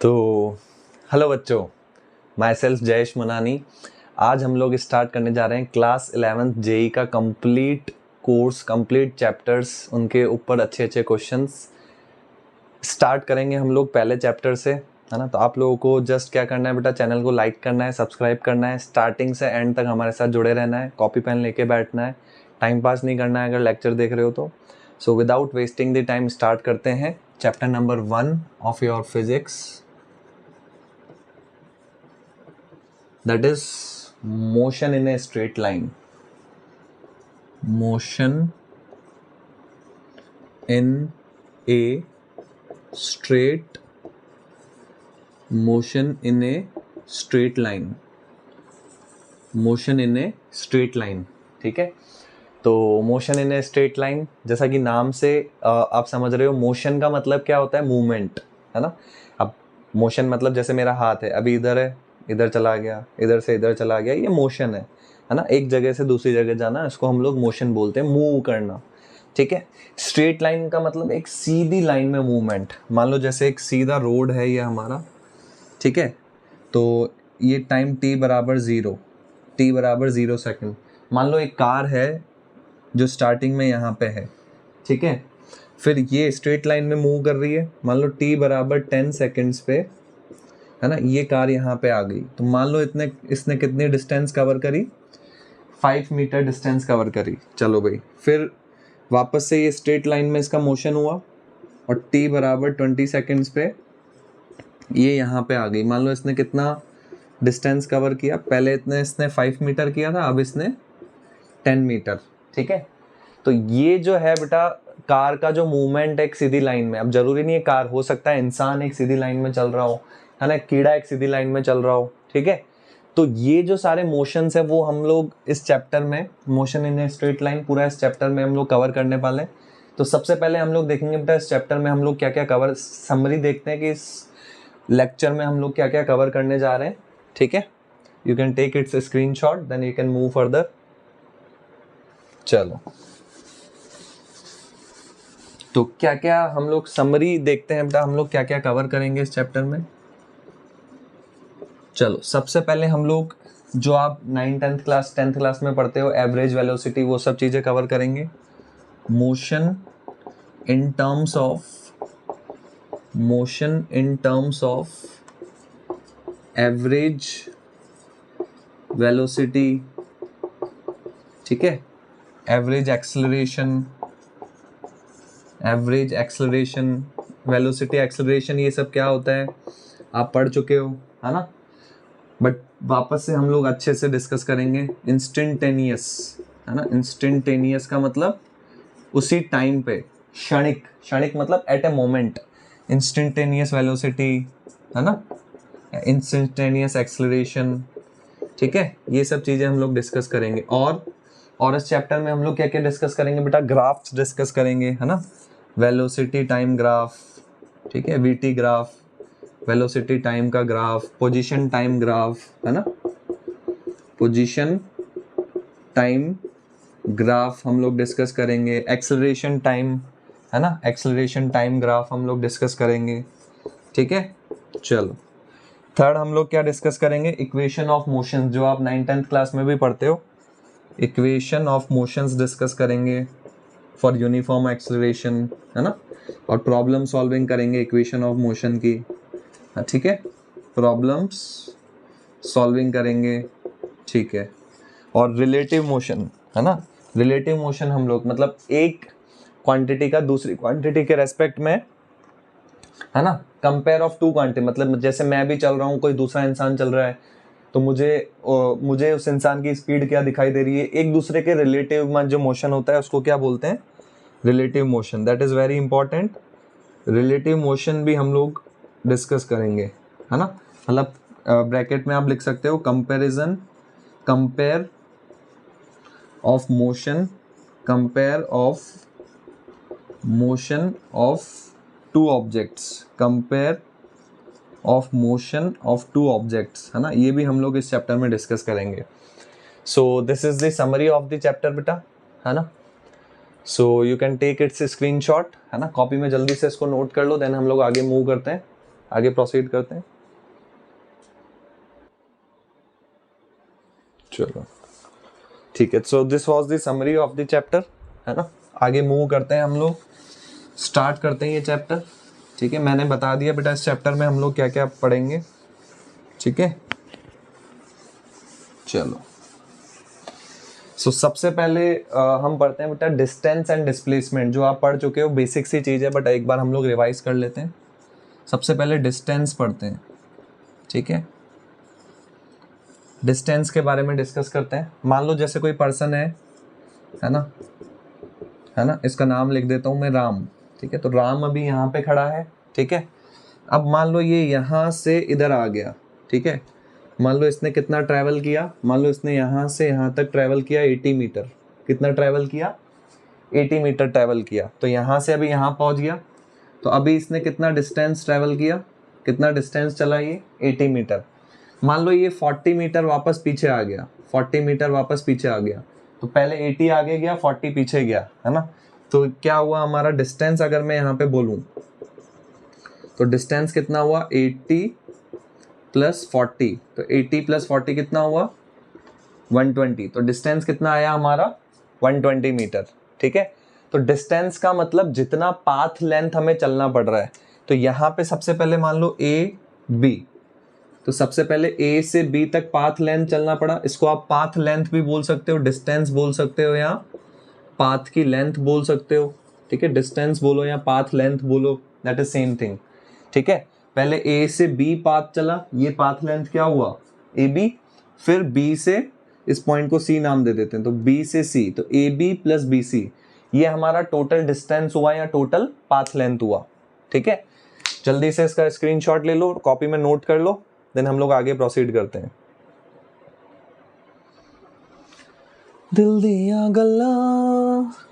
तो हेलो बच्चों, my self Jayesh मनानी। आज हम लोग स्टार्ट करने जा रहे हैं क्लास 11th जेई का कंप्लीट कोर्स, कंप्लीट चैप्टर्स, उनके ऊपर अच्छे अच्छे क्वेश्चंस स्टार्ट करेंगे हम लोग पहले चैप्टर से, है ना। तो आप लोगों को जस्ट क्या करना है बेटा, चैनल को लाइक करना है, सब्सक्राइब करना है, स्टार्टिंग से एंड तक हमारे साथ जुड़े रहना है, कॉपी पेन लेके बैठना है, टाइम पास नहीं करना है अगर लेक्चर देख रहे हो तो। So without wasting the time start करते हैं chapter number 1 of your physics, that is motion in a straight line. Motion in a straight motion in a straight line. motion in a straight line, ठीक है। तो motion in a straight line, जैसा कि नाम से आप समझ रहे हो, मोशन का मतलब क्या होता है, मूवमेंट, है ना। अब मोशन मतलब जैसे मेरा हाथ है, अभी इधर है, इधर चला गया, इधर से इधर चला गया, ये मोशन है ना। एक जगह से दूसरी जगह जाना, इसको हम लोग मोशन बोलते हैं, मूव करना, ठीक है। स्ट्रेट लाइन का मतलब एक सीधी लाइन में मूवमेंट। मान लो जैसे एक सीधा रोड है ये हमारा, ठीक है। तो ये टाइम t बराबर 0 सेकंड। मान लो एक कार है जो स्टार्टिंग में यहाँ पे है, ठीक है। फिर ये स्ट्रेट लाइन में मूव कर रही है, मान लो t बराबर 10 सेकेंड्स पे, है ना। ये कार यहाँ पे आ गई, तो मान लो इसने कितनी डिस्टेंस कवर करी, 5 मीटर डिस्टेंस कवर करी। चलो भाई, फिर वापस से ये स्ट्रेट लाइन में इसका मोशन हुआ और t बराबर 20 सेकेंड्स पे ये यहाँ पे आ गई। मान लो इसने कितना डिस्टेंस कवर किया, पहले इसने 5 मीटर किया था, अब इसने 10 मीटर, ठीक है। तो ये जो है बेटा कार का जो मूवमेंट है एक सीधी लाइन में, अब जरूरी नहीं है कार, हो सकता है इंसान एक सीधी लाइन में चल रहा हो, है ना, कीड़ा एक सीधी लाइन में चल रहा हो, ठीक है। तो ये जो सारे मोशंस है वो हम लोग इस चैप्टर में, motion in a straight line, पूरा इस चैप्टर में हम लोग कवर करने वाले हैं। तो सबसे पहले हम लोग देखेंगे बेटा इस चैप्टर में हम लोग क्या क्या कवर, समरी देखते हैं कि इस लेक्चर में हम लोग क्या क्या कवर करने जा रहे हैं, ठीक है। You can take its screenshot, then you can move further. चलो, तो क्या क्या हम लोग समरी देखते हैं बेटा, हम लोग क्या क्या कवर करेंगे इस चैप्टर में। चलो, सबसे पहले हम लोग जो आप 9th 10th क्लास में पढ़ते हो, एवरेज वेलोसिटी, वो सब चीजें कवर करेंगे। Motion in terms of average velocity, ठीक है। एवरेज एक्सेलरेशन, वेलोसिटी, एक्सेलरेशन, ये सब क्या होता है आप पढ़ चुके हो, है ना। बट वापस से हम लोग अच्छे से डिस्कस करेंगे। इंस्टेंटेनियस, है ना, इंस्टेंटेनियस का मतलब उसी टाइम पे, क्षणिक मतलब at a moment. Instantaneous velocity, है ना, इंस्टेंटेनियस एक्सेलरेशन, ठीक है। ये सब चीजें हम लोग डिस्कस करेंगे। और इस चैप्टर में हम लोग क्या क्या डिस्कस करेंगे बेटा, ग्राफ्स डिस्कस करेंगे, है ना। वेलोसिटी टाइम ग्राफ, ठीक है, वीटी ग्राफ, वेलोसिटी टाइम का ग्राफ, पोजीशन टाइम ग्राफ, है ना, पोजीशन टाइम ग्राफ हम लोग डिस्कस करेंगे। एक्सेलरेशन टाइम, है ना, एक्सेलरेशन टाइम ग्राफ हम लोग डिस्कस करेंगे, ठीक है। चलो, थर्ड हम लोग क्या डिस्कस करेंगे, इक्वेशन ऑफ मोशन, जो आप 9th क्लास में भी पढ़ते हो, इक्वेशन ऑफ मोशंस डिस्कस करेंगे फॉर यूनिफॉर्म एक्सेलरेशन, है ना। और प्रॉब्लम सॉल्विंग करेंगे इक्वेशन ऑफ मोशन की, ठीक है, प्रॉब्लम्स सॉल्विंग करेंगे, ठीक है। और रिलेटिव मोशन, है ना, रिलेटिव मोशन हम लोग मतलब एक क्वांटिटी का दूसरी क्वांटिटी के रेस्पेक्ट में, है ना, कंपेयर ऑफ टू क्वांटिटी, मतलब जैसे मैं भी चल रहा हूँ, कोई दूसरा इंसान चल रहा है, तो मुझे उस इंसान की स्पीड क्या दिखाई दे रही है, एक दूसरे के रिलेटिव में जो मोशन होता है उसको क्या बोलते हैं, relative motion. That is very important. Relative motion भी हम लोग डिस्कस करेंगे, है ना। मतलब ब्रैकेट में आप लिख सकते हो compare of motion of two objects, compare of motion of two objects, है ना। ये भी हम लोग इस चैप्टर में डिस्कस करेंगे। So this is the summary of the chapter बेटा, है ना। So you can take its screenshot, है ना, कॉपी में जल्दी से इसको नोट कर लो, देन हम लोग आगे मूव करते हैं। आगे प्रोसीड करते हैं। चलो ठीक है, so this was the summary of the chapter, है ना। आगे मूव करते हैं हम लोग, स्टार्ट करते हैं ये चैप्टर। ठीक है, मैंने बता दिया बेटा इस चैप्टर में हम लोग क्या क्या पढ़ेंगे। ठीक है, चलो सो सबसे पहले हम पढ़ते हैं बेटा डिस्टेंस एंड डिस्प्लेसमेंट, जो आप पढ़ चुके हो, बेसिक सी चीज़ है, बट एक बार हम लोग रिवाइज कर लेते हैं। सबसे पहले डिस्टेंस पढ़ते हैं। ठीक है, डिस्टेंस के बारे में डिस्कस करते हैं। मान लो जैसे कोई पर्सन है ना, इसका नाम लिख देता हूँ मैं राम। ठीक है, तो राम अभी यहाँ पे खड़ा है। ठीक है, अब मान लो ये यहाँ से इधर आ गया। ठीक है, मान लो इसने कितना ट्रैवल किया, मान लो इसने यहाँ से यहाँ तक ट्रैवल किया 80 मीटर। कितना ट्रैवल किया? 80 मीटर ट्रैवल किया। तो यहाँ से अभी यहाँ पहुँच गया, तो अभी इसने कितना डिस्टेंस ट्रैवल किया, कितना डिस्टेंस चला ये 80 मीटर। मान लो ये 40 मीटर वापस पीछे आ गया, 40 मीटर वापस पीछे आ गया, तो पहले 80 आगे गया, 40 पीछे गया, है ना। तो क्या हुआ हमारा डिस्टेंस, अगर मैं यहाँ पे बोलूँ तो डिस्टेंस कितना हुआ 80 प्लस 40, तो 80 प्लस 40 कितना हुआ 120। तो डिस्टेंस कितना आया हमारा 120 मीटर। ठीक है, तो डिस्टेंस का मतलब जितना पाथ लेंथ हमें चलना पड़ रहा है। तो यहाँ पे सबसे पहले मान लो ए बी, तो सबसे पहले ए से बी तक पाथ लेंथ चलना पड़ा। इसको आप पाथ लेंथ भी बोल सकते हो, डिस्टेंस बोल सकते हो, या पाथ की लेंथ बोल सकते हो। ठीक है, डिस्टेंस बोलो या पाथ लेंथ बोलो, दैट इज सेम थिंग। ठीक है, पहले ए से बी पाथ चला, ये पाथ लेंथ क्या हुआ ए बी। फिर बी से, इस पॉइंट को सी नाम दे देते हैं, तो बी से सी, तो A B plus B C, ये हमारा टोटल डिस्टेंस हुआ या टोटल पाथ लेंथ हुआ। ठीक है, जल्दी से इसका स्क्रीनशॉट ले लो, कॉपी में नोट कर लो, देन हम लोग आगे प्रोसीड करते हैं। दिल दिया गल्ला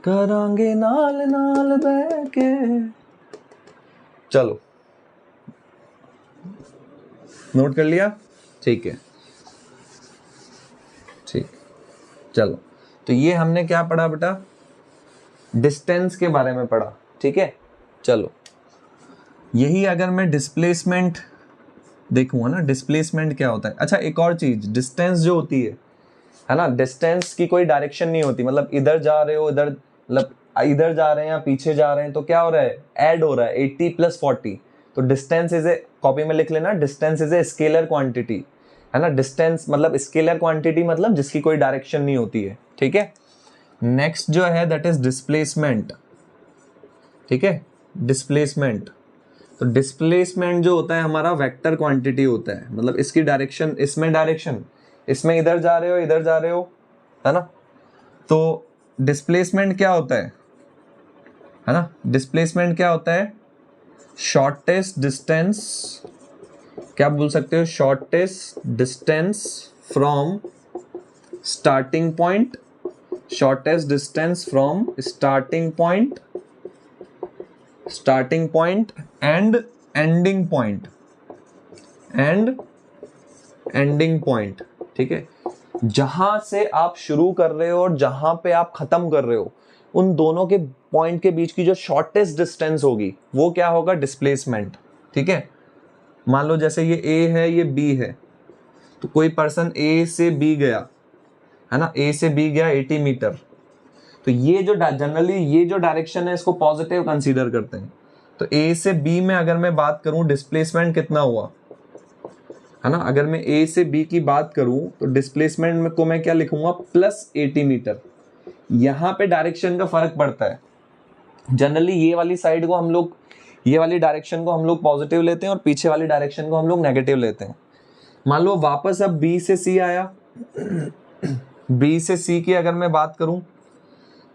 करांगे नाल नाल बैठ के। चलो नोट कर लिया? ठीक है, ठीक, चलो तो ये हमने क्या पढ़ा बेटा, डिस्टेंस के बारे में पढ़ा। ठीक है, चलो यही अगर मैं डिस्प्लेसमेंट देखूंगा ना, डिस्प्लेसमेंट क्या होता है। अच्छा एक और चीज, डिस्टेंस जो होती है ना, डिस्टेंस की कोई डायरेक्शन नहीं होती। मतलब इधर जा रहे हो, इधर, मतलब इधर जा रहे हैं या पीछे जा रहे हैं, तो क्या हो रहा है, ऐड हो रहा है 80 प्लस 40। तो डिस्टेंस इज ए, कॉपी में लिख लेना, distance is a scalar quantity, है ना। डिस्टेंस मतलब स्केलर क्वांटिटी, मतलब जिसकी कोई डायरेक्शन नहीं होती है। ठीक है, नेक्स्ट जो है दैट इज डिस्प्लेसमेंट। ठीक है, डिस्प्लेसमेंट, तो डिस्प्लेसमेंट जो होता है हमारा वेक्टर क्वांटिटी होता है। मतलब इसकी डायरेक्शन, इसमें डायरेक्शन, इसमें इधर जा रहे हो, इधर जा रहे हो, है ना। तो डिस्प्लेसमेंट क्या होता है ना, डिस्प्लेसमेंट क्या होता है, शॉर्टेस्ट डिस्टेंस, क्या बोल सकते हो, shortest distance from starting point, shortest distance from starting point and ending point, ठीक है। जहां से आप शुरू कर रहे हो और जहां पे आप खत्म कर रहे हो, उन दोनों के पॉइंट के बीच की जो शॉर्टेस्ट डिस्टेंस होगी वो क्या होगा, डिस्प्लेसमेंट। ठीक है, मान लो जैसे ये ए है, ये बी है, तो कोई पर्सन ए से बी गया, है ना, ए से बी गया 80 मीटर, तो ये जो जनरली ये जो डायरेक्शन है इसको पॉजिटिव कंसीडर करते हैं। तो ए से बी में अगर मैं बात करूं डिस्प्लेसमेंट कितना हुआ, है ना, अगर मैं ए से बी की बात करूं तो डिस्प्लेसमेंट में को मैं क्या लिखूंगा, प्लस 80 मीटर। यहां पे डायरेक्शन का फर्क पड़ता है। जनरली ये वाली साइड को हम लोग, ये वाली डायरेक्शन को हम लोग पॉजिटिव लेते हैं और पीछे वाली डायरेक्शन को हम लोग नेगेटिव लेते हैं। मान लो वापस अब बी से सी आया, बी से सी की अगर मैं बात करूं,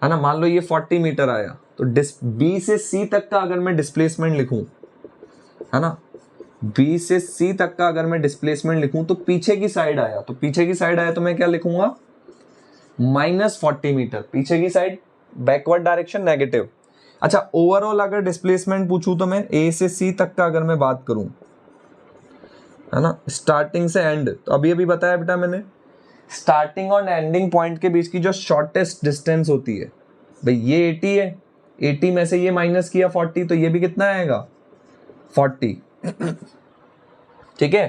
है ना, मान लो ये 40 मीटर आया, तो बी से सी तक का अगर मैं डिस्प्लेसमेंट लिखूं, है ना, बी से सी तक का अगर मैं डिस्प्लेसमेंट लिखूं, तो पीछे की साइड आया, तो पीछे की साइड आया तो मैं क्या लिखूंगा, -40 मीटर, पीछे की साइड, बैकवर्ड डायरेक्शन नेगेटिव। अच्छा ओवरऑल अगर डिस्प्लेसमेंट पूछूं तो मैं ए से सी तक का अगर मैं बात करूं, है ना, स्टार्टिंग से एंड, तो अभी बताया बेटा मैंने, स्टार्टिंग और एंडिंग पॉइंट के बीच की जो शॉर्टेस्ट डिस्टेंस होती है, भाई ये 80 है, 80 में से ये माइनस किया 40, तो ये भी कितना आएगा 40, ठीक है,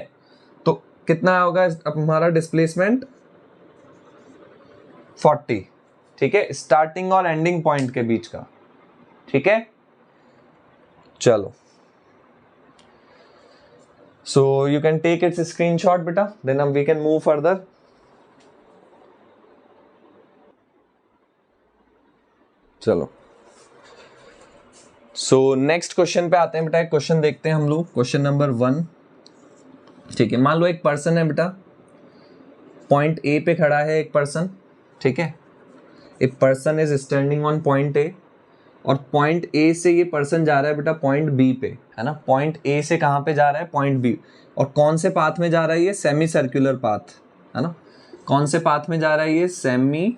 तो कितना होगा अब हमारा डिस्प्लेसमेंट 40, ठीक है, स्टार्टिंग और एंडिंग पॉइंट के बीच का, ठीक है। चलो, so you can take its screenshot बेटा, then we can move further. चलो, सो नेक्स्ट क्वेश्चन पे आते हैं बेटा। एक क्वेश्चन देखते हैं हम लोग, क्वेश्चन नंबर 1, ठीक है। मान लो एक पर्सन है बेटा, पॉइंट ए पे खड़ा है एक पर्सन, ठीक है। A person is standing on point A, और पॉइंट ए से ये पर्सन जा रहा है बेटा पॉइंट बी पे, है ना। पॉइंट ए से कहाँ पे जा रहा है, पॉइंट बी, और कौन से पाथ में जा रहा है ये, सेमी सर्कुलर पाथ, है ना। कौन से पाथ में जा रहा है ये, सेमी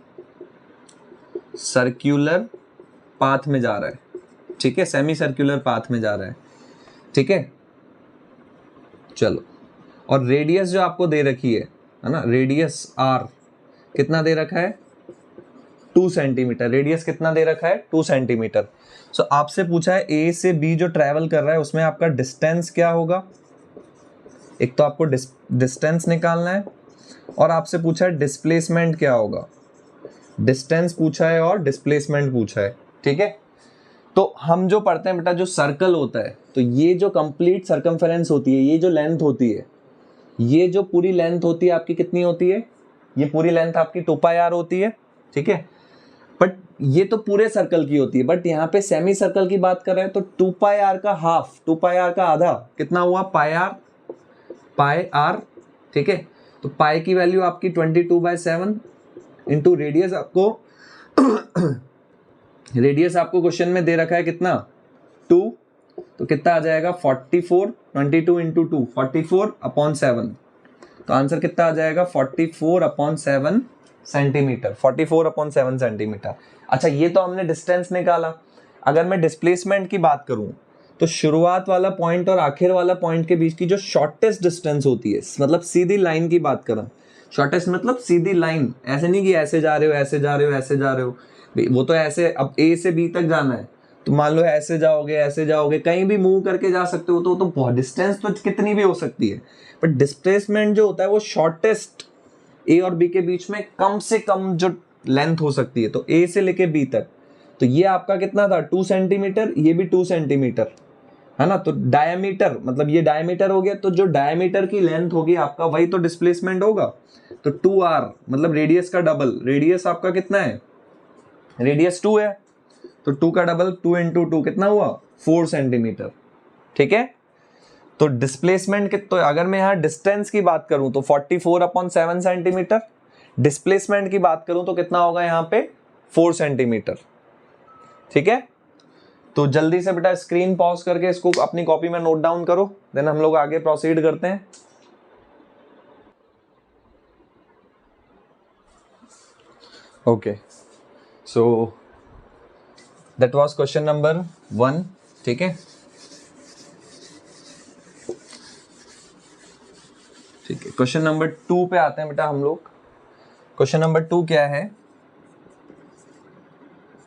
सर्कुलर पाथ में जा रहा है, ठीक है, सेमी सर्कुलर पाथ में जा रहा है, ठीक है। चलो, और रेडियस जो आपको दे रखी है ना, रेडियस आर कितना दे रखा है, 2 सेंटीमीटर। रेडियस कितना दे रखा है, 2 सेंटीमीटर। सो आपसे पूछा है ए से बी जो ट्रैवल कर रहा है उसमें आपका डिस्टेंस क्या होगा। एक तो आपको डिस्टेंस निकालना है, और आपसे पूछा है डिस्प्लेसमेंट क्या होगा। डिस्टेंस पूछा है और डिस्प्लेसमेंट पूछा है, ठीक है। तो हम जो पढ़ते हैं बेटा, जो सर्कल होता है, तो ये जो कंप्लीट सर्कमफेरेंस होती है, ये जो लेंथ होती है, ये जो पूरी लेंथ होती है आपकी कितनी होती है, ये पूरी लेंथ आपकी 2πr होती है, ठीक है। बट ये तो पूरे सर्कल की होती है, बट यहाँ पे सेमी सर्कल की बात कर रहे हैं, तो 2πr का हाफ, 2πr का आधा कितना हुआ, पाई आर, ठीक है। तो पाई की वैल्यू आपकी 22/7 इंटू रेडियस आपको रेडियस आपको क्वेश्चन में दे रखा है कितना, 2, तो कितना आ जाएगा 44, 22 इंटू 2 44/7, तो आंसर कितना आ जाएगा 44/7 सेंटीमीटर, 44/7 सेंटीमीटर। अच्छा, ये तो हमने डिस्टेंस निकाला। अगर मैं डिस्प्लेसमेंट की बात करूं, तो शुरुआत वाला पॉइंट और आखिर वाला पॉइंट के बीच की जो शॉर्टेस्ट डिस्टेंस होती है, मतलब सीधी लाइन की बात करें, शॉर्टेस्ट मतलब सीधी लाइन, ऐसे नहीं कि ऐसे जा रहे हो ऐसे जा रहे हो ऐसे जा रहे हो, वो तो ऐसे, अब ए से बी तक जाना है तो मान लो ऐसे जाओगे, कहीं भी मूव करके जा सकते हो, तो बहुत डिस्टेंस तो कितनी भी हो सकती है। बट डिस्प्लेसमेंट जो होता है वो शॉर्टेस्ट ए और बी के बीच में कम से कम जो लेंथ हो सकती है, तो ए से लेके बी तक, तो ये आपका कितना था 2 सेंटीमीटर, ये भी 2 सेंटीमीटर, है ना। तो डायमीटर, मतलब ये डायमीटर हो गया, तो जो डायमीटर की लेंथ होगी आपका वही तो डिस्प्लेसमेंट होगा। तो 2r मतलब रेडियस का डबल, रेडियस आपका कितना है, रेडियस 2 है, तो 2 का डबल 2 इंटू 2 कितना हुआ 4 सेंटीमीटर, ठीक है। तो डिस्प्लेसमेंट तो अगर मैं यहाँ डिस्टेंस की बात करूं तो 44/7 सेंटीमीटर, डिस्प्लेसमेंट की बात करूं तो कितना होगा यहाँ पे 4 सेंटीमीटर, ठीक है। तो जल्दी से बेटा स्क्रीन पॉज करके इसको अपनी कॉपी में नोट डाउन करो, देन हम लोग आगे प्रोसीड करते हैं। Okay, so that was question number 1, ठीक है। ठीक है, क्वेश्चन नंबर 2 पे आते हैं बेटा हम लोग। क्वेश्चन नंबर 2 क्या है,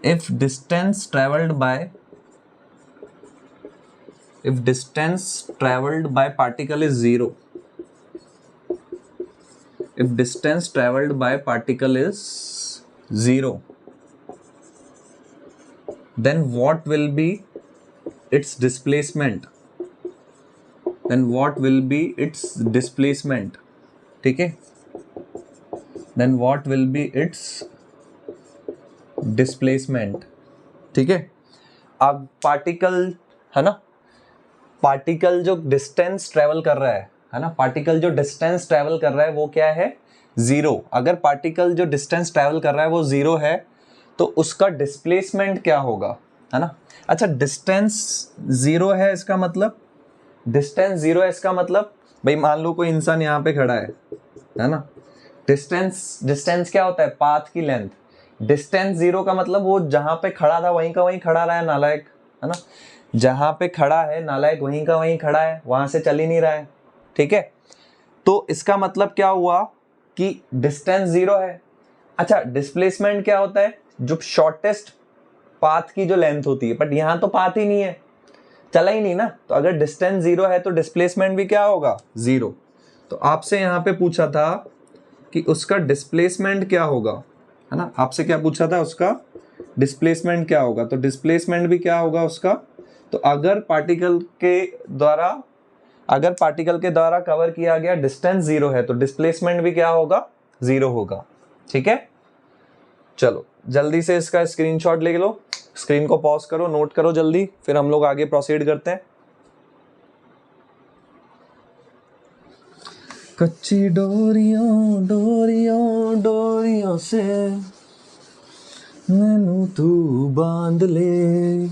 if distance travelled by particle is 0, if distance traveled by particle is 0, then what will be its displacement, ठीक है, then what will be its displacement, ठीक है। अब पार्टिकल है ना, पार्टिकल जो डिस्टेंस ट्रेवल कर रहा है ना, पार्टिकल जो डिस्टेंस ट्रेवल कर रहा है वो क्या है 0। अगर पार्टिकल जो डिस्टेंस ट्रेवल कर रहा है वो 0 है, तो उसका डिस्प्लेसमेंट क्या होगा, है ना। अच्छा, डिस्टेंस 0 है इसका मतलब, डिस्टेंस 0 है इसका मतलब, भाई मान लो कोई इंसान यहाँ पे खड़ा है ना। डिस्टेंस क्या होता है, पाथ की लेंथ। डिस्टेंस 0 का मतलब वो जहां पे खड़ा था वहीं का वहीं खड़ा रहा है नालायक, है ना। जहां पे खड़ा है नालायक वहीं का वहीं खड़ा है, वहां से चल ही नहीं रहा है, ठीक है। तो इसका मतलब क्या हुआ कि डिस्टेंस 0 है। अच्छा, डिस्प्लेसमेंट क्या होता है, जो शॉर्टेस्ट पाथ की जो लेंथ होती है, बट यहां तो पाथ ही नहीं है, चला ही नहीं ना, तो अगर डिस्टेंस 0 है तो डिस्प्लेसमेंट भी क्या होगा, 0। तो आपसे यहाँ पे पूछा था कि उसका डिस्प्लेसमेंट क्या होगा, है ना, आपसे क्या पूछा था, उसका डिस्प्लेसमेंट क्या होगा, तो डिस्प्लेसमेंट भी क्या होगा उसका, तो अगर पार्टिकल के द्वारा कवर किया गया डिस्टेंस 0 है तो डिस्प्लेसमेंट भी क्या होगा, 0 होगा। ठीक है, चलो जल्दी से इसका स्क्रीनशॉट ले लो, स्क्रीन को पॉज करो, नोट करो जल्दी, फिर हम लोग आगे प्रोसीड करते हैं। कच्ची डोरियों डोरियों डोरियों से मैनू तू बांध ले,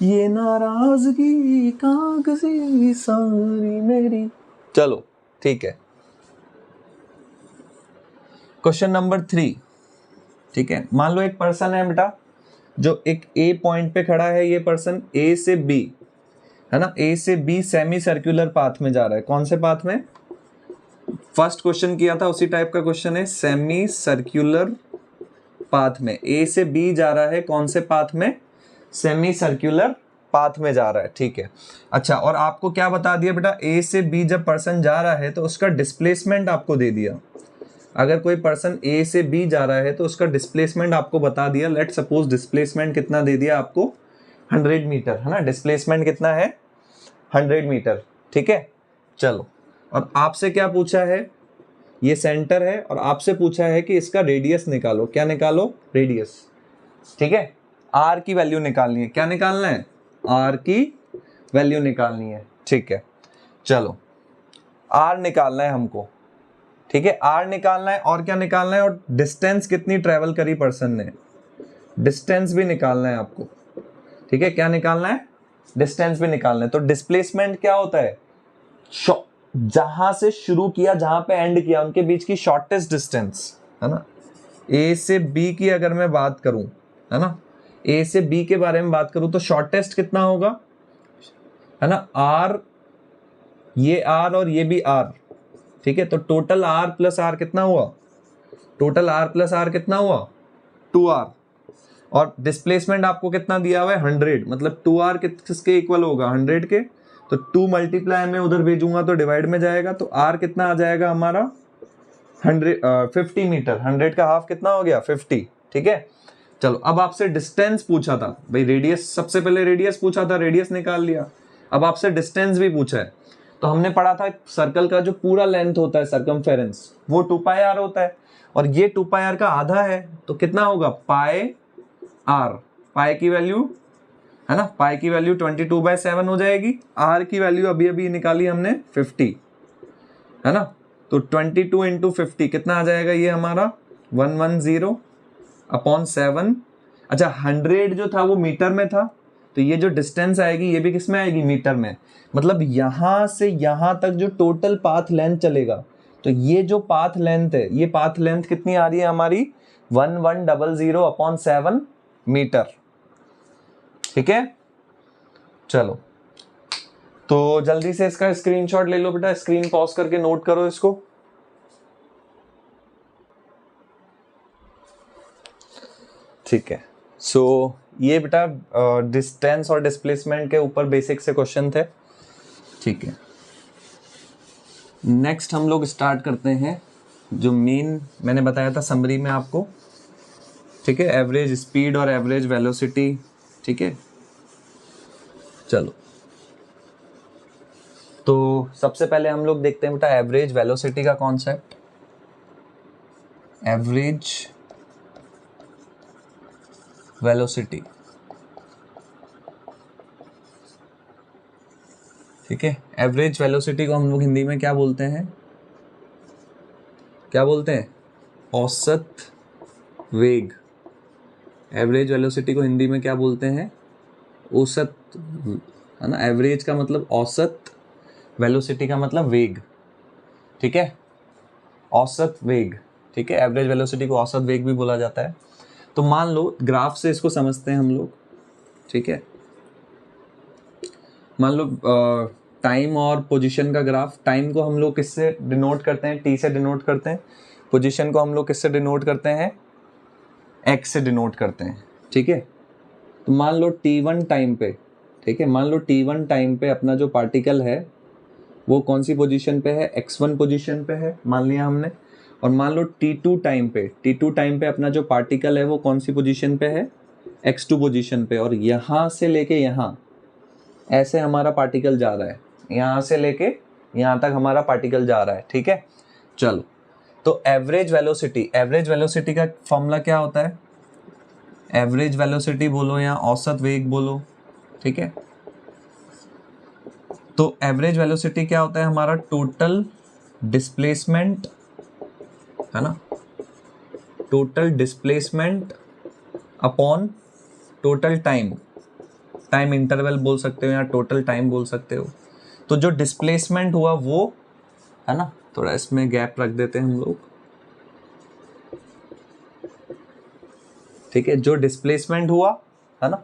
ये नाराजगी कागजी सारी मेरी। चलो ठीक है, क्वेश्चन नंबर 3। ठीक है, मान लो एक पर्सन है बेटा जो एक ए पॉइंट पे खड़ा है, ये पर्सन ए से बी, है ना, ए से बी सेमी सर्कुलर पाथ में जा रहा है। कौन से पाथ में, फर्स्ट क्वेश्चन किया था उसी टाइप का क्वेश्चन है, सेमी सर्कुलर पाथ में ए से बी जा रहा है, कौन से पाथ में, सेमी सर्कुलर पाथ में जा रहा है। ठीक है, अच्छा, और आपको क्या बता दिया बेटा, ए से बी जब पर्सन जा रहा है तो उसका डिस्प्लेसमेंट आपको दे दिया। अगर कोई पर्सन ए से बी जा रहा है तो उसका डिस्प्लेसमेंट आपको बता दिया। लेट सपोज डिस्प्लेसमेंट कितना दे दिया आपको, 100 मीटर, है ना, डिस्प्लेसमेंट कितना है, 100 मीटर। ठीक है, चलो, और आपसे क्या पूछा है, ये सेंटर है और आपसे पूछा है कि इसका रेडियस निकालो। क्या निकालो, रेडियस। ठीक है, आर की वैल्यू निकालनी है। क्या निकालना है, आर की वैल्यू निकालनी है। ठीक है, चलो आर निकालना है हमको। ठीक है, आर निकालना है, और क्या निकालना है, और डिस्टेंस कितनी ट्रेवल करी पर्सन ने, डिस्टेंस भी निकालना है आपको। ठीक है, क्या निकालना है, डिस्टेंस भी निकालना है। तो डिस्प्लेसमेंट क्या होता है, जहां से शुरू किया जहां पे एंड किया उनके बीच की शॉर्टेस्ट डिस्टेंस, है ना। ए से बी की अगर मैं बात करूं, है ना, ए से बी के बारे में बात करूं तो शॉर्टेस्ट कितना होगा, है ना, आर, ये आर और ये भी आर। ठीक है, तो टोटल आर प्लस आर कितना हुआ, टोटल आर प्लस आर कितना हुआ, 2r। और डिस्प्लेसमेंट आपको कितना दिया हुआ है, 100, मतलब 2r किसके इक्वल होगा, 100 के। तो 2 मल्टीप्लाई में उधर भेजूंगा तो डिवाइड में जाएगा, तो r कितना आ जाएगा हमारा 50 मीटर। 100 का हाफ कितना हो गया, 50। ठीक है, चलो अब आपसे डिस्टेंस पूछा था भाई, रेडियस, सबसे पहले रेडियस पूछा था, रेडियस निकाल लिया। अब आपसे डिस्टेंस भी पूछा है। तो हमने पढ़ा था सर्कल का जो पूरा लेंथ होता है सर्कमफेरेंस, वो 2πr होता है, और ये 2πr का आधा है तो कितना होगा, पाई आर। पाई की वैल्यू, है ना, पाई की वैल्यू 22/7 हो जाएगी। आर की वैल्यू अभी अभी निकाली हमने 50, है ना, तो 22 इंटू 50 कितना आ जाएगा, ये हमारा 110/7। अच्छा, 100 जो था वो मीटर में था, तो ये जो डिस्टेंस आएगी ये भी किस में आएगी, मीटर में। मतलब यहां से यहां तक जो टोटल पाथ लेंथ चलेगा, तो ये जो पाथ लेंथ है, ये पाथ लेंथ कितनी आ रही है हमारी, 1100/7 मीटर। ठीक है, चलो तो जल्दी से इसका स्क्रीनशॉट ले लो बेटा, स्क्रीन पॉज करके नोट करो इसको। ठीक है, सो ये बेटा डिस्टेंस और डिस्प्लेसमेंट के ऊपर बेसिक से क्वेश्चन थे। ठीक है, नेक्स्ट हम लोग स्टार्ट करते हैं जो मेन मैंने बताया था समरी में आपको। ठीक है, एवरेज स्पीड और एवरेज वेलोसिटी। ठीक है, चलो तो सबसे पहले हम लोग देखते हैं बेटा एवरेज वेलोसिटी का कॉन्सेप्ट। एवरेज वेलोसिटी, ठीक है, एवरेज वेलोसिटी को हम लोग हिंदी में क्या बोलते हैं, क्या बोलते हैं, औसत वेग। एवरेज वेलोसिटी को हिंदी में क्या बोलते हैं, औसत, है ना। एवरेज का मतलब औसत, वेलोसिटी का मतलब वेग। ठीक है, औसत वेग। ठीक है, एवरेज वेलोसिटी को औसत वेग भी बोला जाता है। तो मान लो ग्राफ से इसको समझते हैं हम लोग। ठीक है, मान लो टाइम और पोजीशन का ग्राफ। टाइम को हम लोग किससे डिनोट करते हैं, टी से डिनोट करते हैं। पोजीशन को हम लोग किससे डिनोट करते हैं, एक्स से डिनोट करते हैं। ठीक है, तो मान लो t1 टाइम पे, ठीक है। मान लो t1 टाइम पे अपना जो पार्टिकल है वो कौन सी पोजीशन पे है, x1 पोजीशन पे है मान लिया हमने। और मान लो t2 टाइम पे अपना जो पार्टिकल है वो कौन सी पोजीशन पे है, x2 पोजीशन पे। और यहाँ से लेके यहाँ ऐसे हमारा पार्टिकल जा रहा है, यहाँ से लेके यहाँ तक हमारा पार्टिकल जा रहा है, ठीक है। चलो, तो एवरेज वेलोसिटी का फॉर्मूला क्या होता है, एवरेज वेलोसिटी बोलो या औसत वेग बोलो, ठीक है। तो एवरेज वेलोसिटी क्या होता है हमारा, टोटल डिस्प्लेसमेंट, है ना, total displacement upon total time interval बोल सकते हो या टोटल टाइम बोल सकते हो। तो जो डिस्प्लेसमेंट हुआ वो, है ना, थोड़ा इसमें गैप रख देते हैं हम लोग, ठीक है। जो डिस्प्लेसमेंट हुआ, है ना,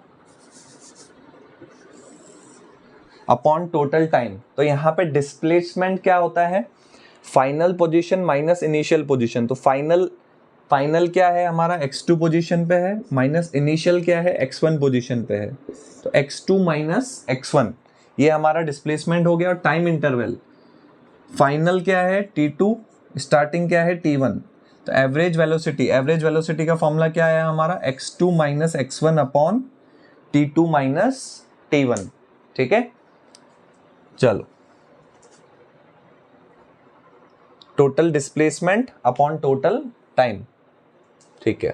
अपॉन टोटल टाइम। तो यहाँ पे डिस्प्लेसमेंट क्या होता है, final position minus initial position. तो फाइनल क्या है हमारा, x2 पोजीशन पे है, माइनस इनिशियल क्या है, x1 पोजीशन पे है। तो x2 माइनस x1 ये हमारा डिस्प्लेसमेंट हो गया। और टाइम इंटरवल, फाइनल क्या है t2, स्टार्टिंग क्या है t1। तो एवरेज वेलोसिटी का फॉर्मूला क्या है हमारा, x2 minus x1 upon t2 minus t1, ठीक है। चलो, total displacement upon total time, ठीक है।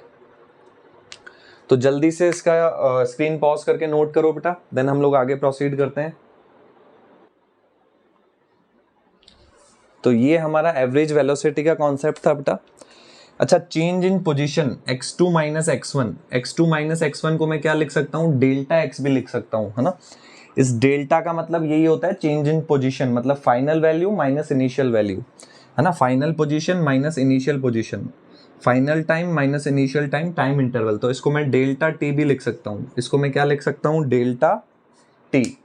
तो जल्दी से इसका स्क्रीन पॉज करके नोट करो बेटा, देन हम लोग आगे प्रोसीड करते हैं। तो ये हमारा एवरेज वेलोसिटी का कॉन्सेप्ट था बेटा। अच्छा, change in position x2 minus x1 को मैं क्या लिख सकता हूँ, डेल्टा x भी लिख सकता हूँ, है ना। इस डेल्टा का मतलब यही होता है चेंज इन पोजीशन, मतलब final value minus initial value, है ना। Final position minus initial position, final time minus initial time, time interval. तो इसको मैं डेल्टा टी भी लिख सकता हूँ, इसको मैं क्या लिख सकता हूँ, डेल्टा टी,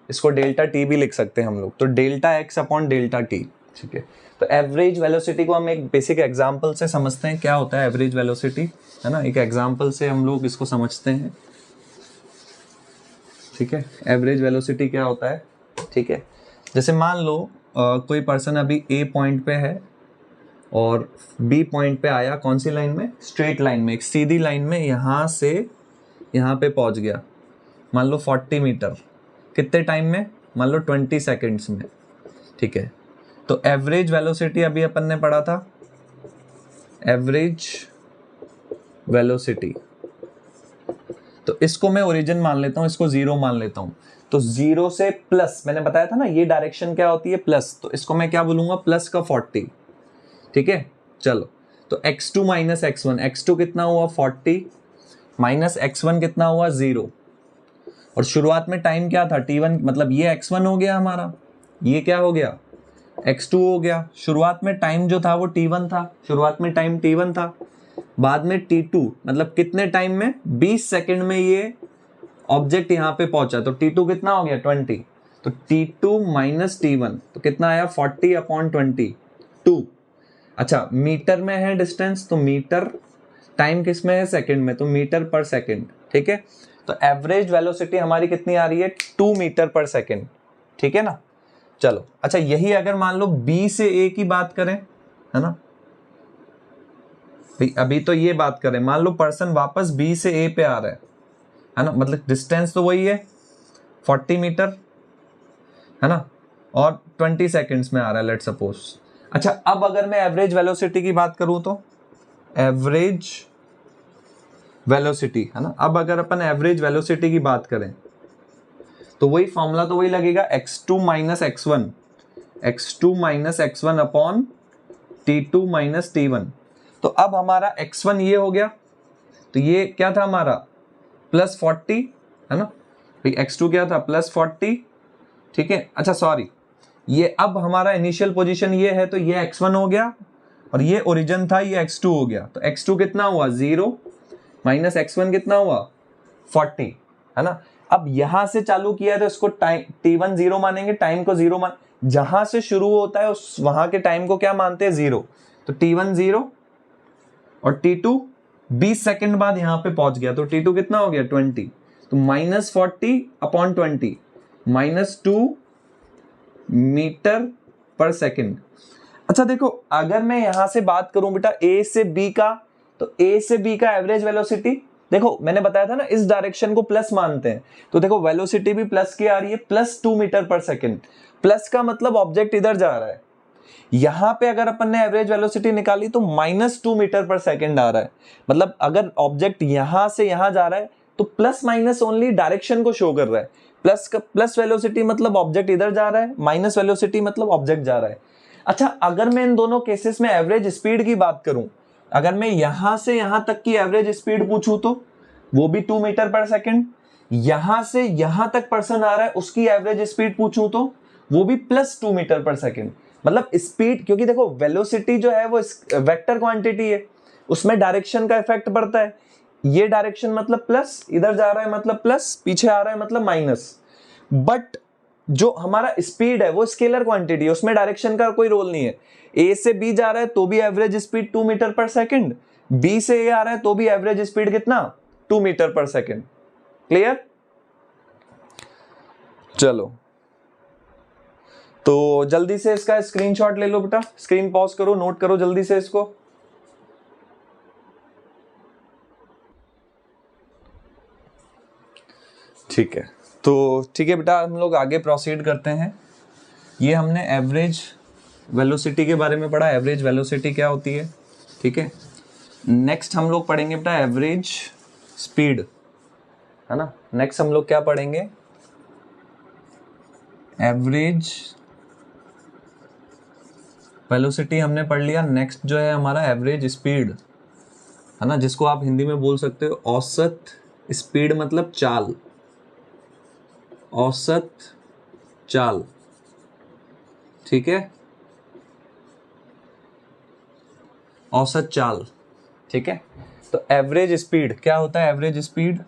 इसको डेल्टा टी भी लिख सकते हैं हम लोग। तो delta x upon delta T, ठीक है। तो एवरेज वेलोसिटी को हम एक बेसिक एग्जांपल से समझते हैं, क्या होता है एवरेज वेलोसिटी, है ना। एक एग्जांपल से हम लोग इसको समझते हैं, ठीक है। एवरेज वेलोसिटी क्या होता है, ठीक है। जैसे मान लो कोई पर्सन अभी ए पॉइंट पे है और बी पॉइंट पे आया, कौन सी लाइन में, स्ट्रेट लाइन में, एक सीधी लाइन में, यहाँ से यहाँ पे पहुंच गया, मान लो 40 मीटर, कितने टाइम में, मान लो 20 सेकेंड्स में, ठीक है। तो एवरेज वेलोसिटी अभी अपन ने पढ़ा था, एवरेज वेलोसिटी, तो इसको मैं ओरिजिन मान लेता हूं, इसको 0 मान लेता हूं। तो 0 से प्लस, मैंने बताया था ना ये डायरेक्शन क्या होती है, प्लस, तो इसको मैं क्या बोलूंगा, प्लस का 40, ठीक है। चलो, तो x2 माइनस x1, x2 कितना हुआ 40, माइनस x1 कितना हुआ 0। और शुरुआत में टाइम क्या था t1, मतलब ये x1 हो गया हमारा, ये क्या हो गया x2 हो गया। शुरुआत में टाइम जो था वो t1 था, शुरुआत में टाइम t1 था। बाद में t2, मतलब कितने टाइम में, 20 सेकंड में ये ऑब्जेक्ट यहाँ पे पहुंचा, तो t2 कितना हो गया 20। तो t2 माइनस t1 तो कितना आया 40 अपॉन 20, 2। अच्छा, मीटर में है डिस्टेंस, तो मीटर, टाइम किस में है, सेकंड में, तो मीटर पर सेकंड, ठीक है। तो एवरेज वेलोसिटी हमारी कितनी आ रही है, 2 मीटर पर सेकंड, ठीक है ना। चलो, अच्छा, यही अगर मान लो B से A की बात करें, है ना, अभी तो ये बात करें, मान लो पर्सन वापस B से A पे आ रहा है ना, मतलब डिस्टेंस तो वही है 40 मीटर, है ना, और 20 सेकंड्स में आ रहा है, लेट सपोज। अच्छा, अब अगर मैं एवरेज वेलोसिटी की बात करूं, तो एवरेज वेलोसिटी, है ना, अब अगर अपन एवरेज वेलोसिटी की बात करें तो वही फॉर्मूला तो वही लगेगा, x2 minus x1 upon t2 minus t1। तो अब हमारा x1 ये हो गया, तो ये क्या था हमारा प्लस 40, है ना, x2 क्या था प्लस 40, ठीक है। अच्छा सॉरी, ये अब हमारा इनिशियल पोजीशन ये है, तो ये x1 हो गया और ये ओरिजिन था, ये x2 हो गया। तो x2 कितना हुआ 0 माइनस x1 कितना हुआ 40, है ना। अब यहां से चालू किया है तो इसको टाइम t1 0 मानेंगे, टाइम को 0 मान, जहां से शुरू होता है उस वहां के टाइम को क्या मानते हैं 0। तो t1 0 और t2 20 सेकंड बाद यहां पे पहुंच गया, तो t2 कितना हो गया 20। तो -40/20 -2 मीटर पर सेकेंड। अच्छा देखो, अगर मैं यहां से बात करूं बेटा ए से बी का, तो ए से बी का एवरेज वेलोसिटी, देखो मैंने बताया था ना इस डायरेक्शन को प्लस मानते हैं, तो देखो वेलोसिटी भी प्लस की आ रही है, +2 मीटर पर सेकेंड। प्लस का मतलब ऑब्जेक्ट इधर जा रहा है। यहां पे अगर अपन ने एवरेज वेलोसिटी निकाली तो -2 मीटर पर सेकेंड आ रहा है। मतलब अगर ऑब्जेक्ट यहां से यहां जा रहा है तो प्लस माइनस ओनली डायरेक्शन को शो कर रहा है। प्लस वेलोसिटी मतलब ऑब्जेक्ट इधर जा रहा है, माइनस वेलोसिटी मतलब ऑब्जेक्ट जा रहा है। अच्छा, अगर मैं इन दोनों केसेस में एवरेज स्पीड की बात करूं, अगर मैं यहां से यहां तक की एवरेज स्पीड पूछूं तो वो भी 2 मीटर पर सेकेंड। यहां से यहां तक पर्सन आ रहा है उसकी एवरेज स्पीड पूछूं तो वो भी +2 मीटर पर सेकेंड। मतलब स्पीड, क्योंकि देखो वेलोसिटी जो है वो वेक्टर क्वांटिटी है, उसमें डायरेक्शन का इफेक्ट पड़ता है। ये डायरेक्शन मतलब प्लस, इधर जा रहा है मतलब प्लस, पीछे आ रहा है मतलब माइनस। बट जो हमारा स्पीड है वो स्केलर क्वांटिटी है, उसमें डायरेक्शन का कोई रोल नहीं है। ए से बी जा रहा है तो भी एवरेज स्पीड 2 मीटर पर सेकेंड, बी से ए आ रहा है तो भी एवरेज स्पीड कितना, 2 मीटर पर सेकेंड। क्लियर? चलो, तो जल्दी से इसका स्क्रीनशॉट ले लो बेटा, स्क्रीन पॉज करो, नोट करो जल्दी से इसको। ठीक है, तो ठीक है बेटा, हम लोग आगे प्रोसीड करते हैं। ये हमने एवरेज वेलोसिटी के बारे में पढ़ा, एवरेज वेलोसिटी क्या होती है, ठीक है। नेक्स्ट हम लोग पढ़ेंगे बेटा एवरेज स्पीड, है ना। नेक्स्ट हम लोग क्या पढ़ेंगे, एवरेज वेलोसिटी हमने पढ़ लिया। नेक्स्ट जो है हमारा एवरेज स्पीड, है ना, जिसको आप हिंदी में बोल सकते हो औसत स्पीड, मतलब चाल, औसत चाल, ठीक है, औसत चाल, ठीक है। तो एवरेज स्पीड क्या होता है, एवरेज स्पीड,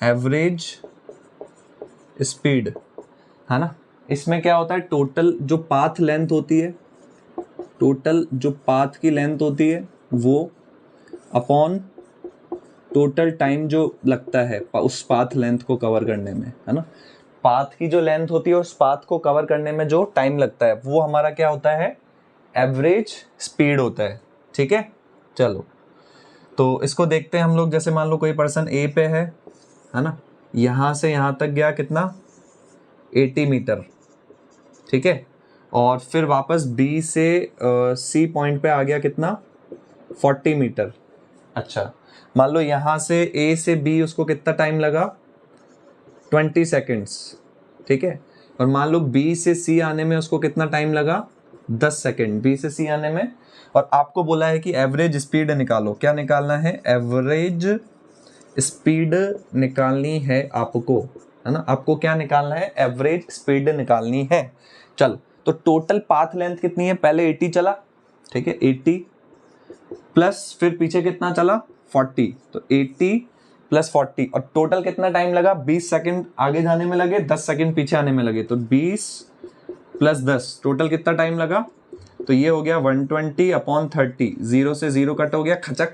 एवरेज स्पीड, है ना, इसमें क्या होता है, टोटल जो पाथ लेंथ होती है, टोटल जो पाथ की लेंथ होती है वो अपॉन टोटल टाइम जो लगता है उस पाथ लेंथ को कवर करने में, है ना। पाथ की जो लेंथ होती है उस पाथ को कवर करने में जो टाइम लगता है वो हमारा क्या होता है, एवरेज स्पीड होता है, ठीक है। चलो, तो इसको देखते हैं हम लोग। जैसे मान लो कोई पर्सन ए पे है ना, यहां से यहां तक गया कितना, 80 मीटर, ठीक है। और फिर वापस बी से सी पॉइंट पे आ गया कितना, 40 मीटर। अच्छा, मान लो यहां से ए से बी उसको कितना टाइम लगा, 20 सेकेंड्स, ठीक है। और मान लो बी से सी आने में उसको कितना टाइम लगा, 10 सेकेंड, बी से सी आने में। और आपको बोला है कि एवरेज स्पीड निकालो। क्या निकालना है, एवरेज स्पीड निकालनी है आपको, है ना। आपको क्या निकालना है, एवरेज स्पीड निकालनी है। चल, तो टोटल पाथ लेंथ कितनी है, पहले 80 चला, ठीक है, 80 प्लस फिर पीछे कितना चला, 40, तो 80 + 40, और टोटल कितना टाइम लगा, 20 सेकंड आगे जाने में लगे, 10 सेकंड पीछे आने में लगे, तो 20 + 10 टोटल कितना टाइम लगा, तो ये हो गया 120/30, 0 से 0 कट हो गया खचक,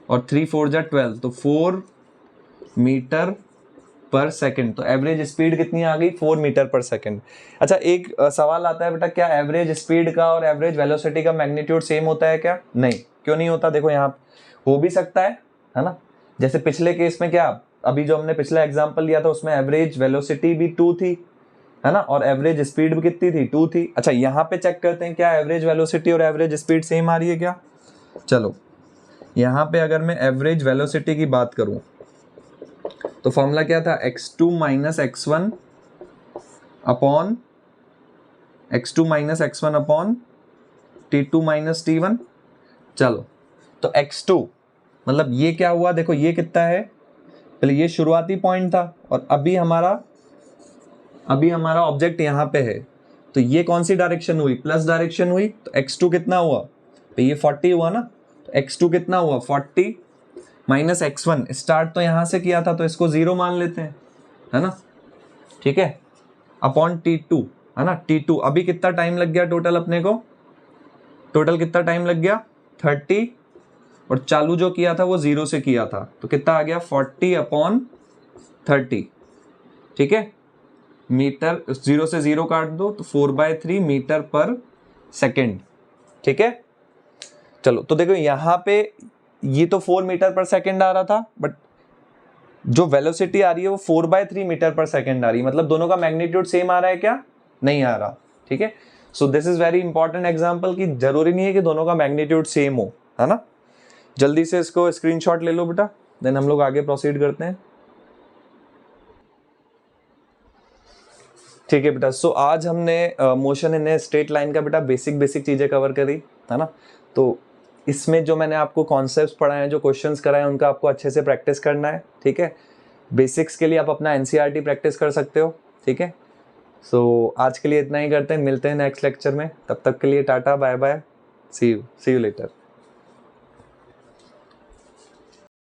और 3 4 जा 12, तो 4 मीटर पर सेकंड। तो एवरेज स्पीड कितनी आ गई, 4 मीटर पर सेकंड। अच्छा, एक सवाल आता है बेटा, क्या एवरेज स्पीड का और एवरेज वेलोसिटी का मैग्नीट्यूड सेम होता है क्या, नहीं, क्यों नहीं होता, देखो यहाँ हो भी सकता है ना। जैसे पिछले केस में क्या, अभी जो हमने पिछला एग्जांपल लिया था उसमें एवरेज वेलोसिटी भी 2 थी, है ना, और एवरेज स्पीड भी कितनी थी, 2 थी। अच्छा, यहाँ पे चेक करते हैं क्या एवरेज वेलोसिटी और एवरेज स्पीड सेम आ रही है क्या। चलो, यहाँ पे अगर मैं एवरेज वेलोसिटी की बात करूं तो फॉर्मूला क्या था, x2 - x1 upon t2 - t1। चलो, तो x2 मतलब ये क्या हुआ, देखो ये कितना है, पहले ये शुरुआती पॉइंट था और अभी हमारा ऑब्जेक्ट यहाँ पे है, तो ये कौन सी डायरेक्शन हुई, प्लस डायरेक्शन हुई, तो x2 कितना हुआ, तो ये 40 हुआ ना, तो x2 कितना हुआ, 40 - x1, स्टार्ट तो यहां से किया था तो इसको 0 मान लेते हैं, है ना, ठीक है, अपॉन t2, है ना, t2 अभी कितना टाइम लग गया टोटल अपने को, टोटल कितना टाइम लग गया, 30 और चालू जो किया था वो 0 से किया था, तो कितना आ गया 40/30, ठीक है। मीटर, 0 से 0 काट दो तो 4/3 मीटर पर सेकेंड, ठीक है। चलो तो देखो यहाँ पे ये तो 4 मीटर पर सेकेंड आ रहा था, बट जो वेलोसिटी आ रही है वो 4/3 मीटर पर सेकेंड आ रही है, मतलब दोनों का मैग्नीट्यूड सेम आ रहा है क्या, नहीं आ रहा, ठीक है। सो this is very important example कि जरूरी नहीं है कि दोनों का मैग्नीट्यूड सेम हो, है ना। जल्दी से इसको स्क्रीनशॉट ले लो बेटा, देन हम लोग आगे प्रोसीड करते हैं, ठीक है बेटा। सो आज हमने motion in a straight line का बेटा बेसिक चीजें कवर करी, है ना। तो इसमें जो मैंने आपको कॉन्सेप्ट्स पढ़ाए हैं, जो क्वेश्चंस कराए हैं, उनका आपको अच्छे से प्रैक्टिस करना है, ठीक है। बेसिक्स के लिए आप अपना एनसीईआरटी प्रैक्टिस कर सकते हो, ठीक है। सो आज के लिए इतना ही करते हैं, मिलते हैं नेक्स्ट लेक्चर में, तब तक के लिए tata bye bye, see you letter.